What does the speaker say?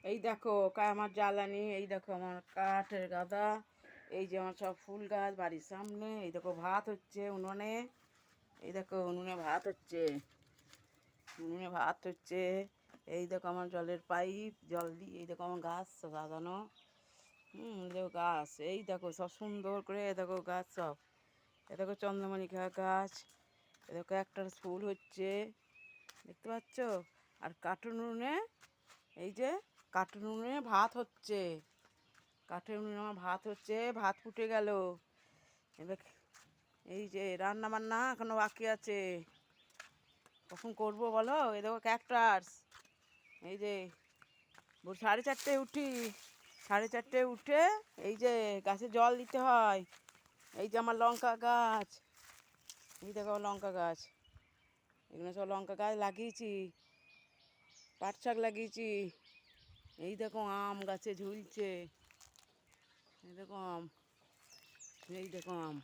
এই দেখো আমার জ্বালানি, এই দেখো আমার কাঠের গাদা, এই যে আমার সব ফুল গাছ বাড়ির সামনে। এই দেখো ভাত হচ্ছে উনুনে, এই দেখো উনুনে ভাত হচ্ছে, উনুনে ভাত হচ্ছে। এই দেখো আমার জলের পাইপ, জল দিয়ে এই দেখো আমার গাছ সব লাগানো। এই দেখো গাছ, এই দেখো সব সুন্দর করে, এই দেখো গাছ সব, এই দেখো চন্দ্রমল্লিকা গাছ, এই দেখো একটা ফুল হচ্ছে, দেখতে পাচ্ছ? আর কাঠের উনুনে, এই যে কাঠের উনুনে ভাত হচ্ছে, কাঠের উনুনে আমার ভাত হচ্ছে, ভাত ফুটে গেল। এবার এই যে রান্না বান্না এখনো বাকি আছে, কখন করবো বলো? এই দেখো ক্যাকটাস, এই যে 4:30 উঠি, 4:30 উঠে এই যে গাছে জল দিতে হয়। এই যে আমার লঙ্কা গাছ, এই দেখো লঙ্কা গাছ, এখানে সব লঙ্কা গাছ লাগিয়েছি, পাট শাক লাগিয়েছি। এই দেখো আম গাছে ঝুলছে, এই দেখো আম, এই দেখো আম।